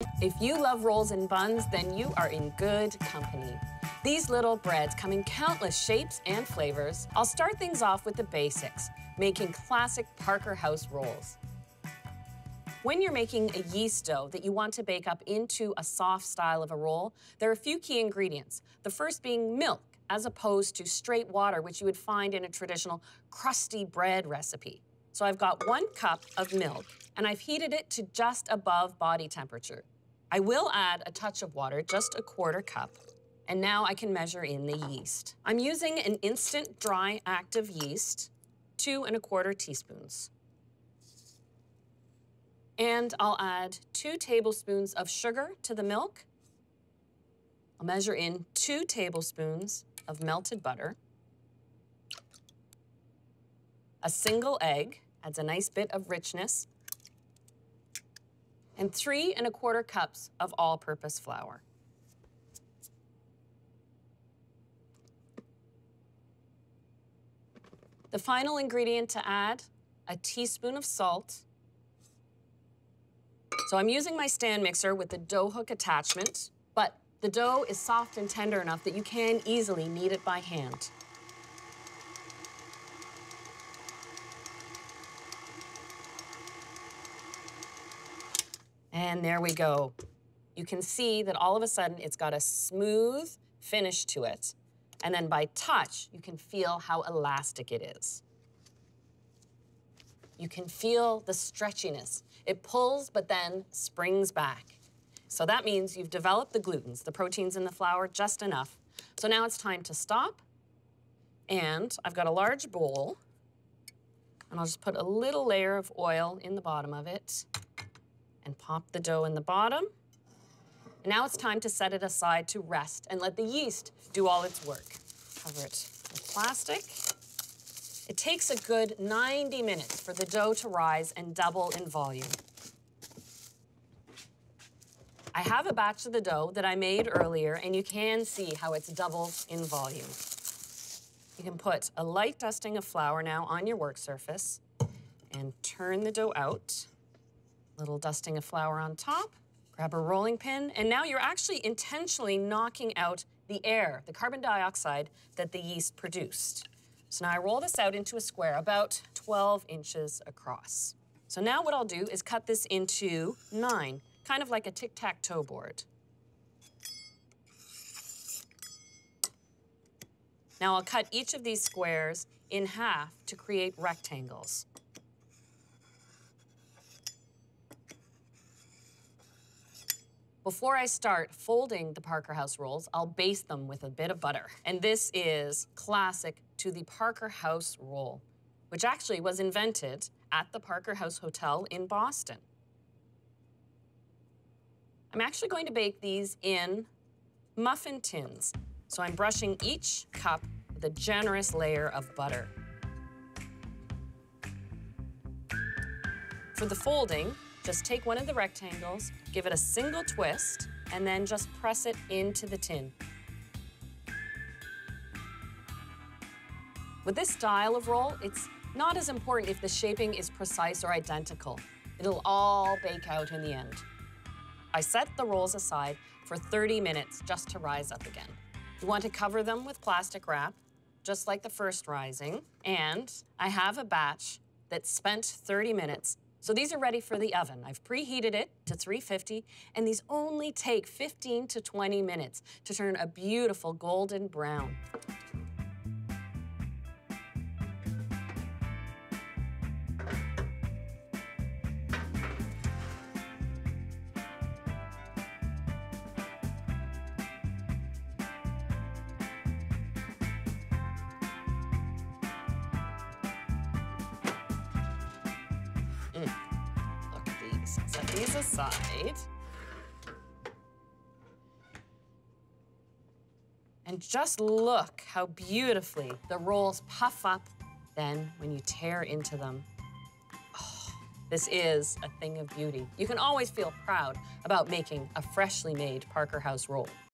If you love rolls and buns, then you are in good company. These little breads come in countless shapes and flavors. I'll start things off with the basics, making classic Parker House rolls. When you're making a yeast dough that you want to bake up into a soft style of a roll, there are a few key ingredients. The first being milk, as opposed to straight water, which you would find in a traditional crusty bread recipe. So I've got 1 cup of milk, and I've heated it to just above body temperature. I will add a touch of water, just a 1/4 cup, and now I can measure in the yeast. I'm using an instant dry active yeast, 2 1/4 teaspoons. And I'll add 2 tablespoons of sugar to the milk. I'll measure in 2 tablespoons of melted butter. A single egg adds a nice bit of richness. And 3 1/4 cups of all-purpose flour. The final ingredient to add, a teaspoon of salt. So I'm using my stand mixer with the dough hook attachment, but the dough is soft and tender enough that you can easily knead it by hand. And there we go. You can see that all of a sudden it's got a smooth finish to it. And then by touch, you can feel how elastic it is. You can feel the stretchiness. It pulls, but then springs back. So that means you've developed the glutens, the proteins in the flour, just enough. So now it's time to stop. And I've got a large bowl, and I'll just put a little layer of oil in the bottom of it and pop the dough in the bottom. And now it's time to set it aside to rest and let the yeast do all its work. Cover it with plastic. It takes a good 90 minutes for the dough to rise and double in volume. I have a batch of the dough that I made earlier, and you can see how it's doubled in volume. You can put a light dusting of flour now on your work surface and turn the dough out. Little dusting of flour on top. Grab a rolling pin, and now you're actually intentionally knocking out the air, the carbon dioxide that the yeast produced. So now I roll this out into a square about 12 inches across. So now what I'll do is cut this into 9, kind of like a tic-tac-toe board. Now I'll cut each of these squares in half to create rectangles. Before I start folding the Parker House rolls, I'll baste them with a bit of butter. And this is classic to the Parker House roll, which actually was invented at the Parker House Hotel in Boston. I'm actually going to bake these in muffin tins. So I'm brushing each cup with a generous layer of butter. For the folding, just take one of the rectangles, give it a single twist, and then just press it into the tin. With this style of roll, it's not as important if the shaping is precise or identical. It'll all bake out in the end. I set the rolls aside for 30 minutes just to rise up again. You want to cover them with plastic wrap, just like the first rising. And I have a batch that spent 30 minutes. So these are ready for the oven. I've preheated it to 350, and these only take 15 to 20 minutes to turn a beautiful golden brown. Look at these. Set these aside. And just look how beautifully the rolls puff up then when you tear into them. Oh, this is a thing of beauty. You can always feel proud about making a freshly made Parker House roll.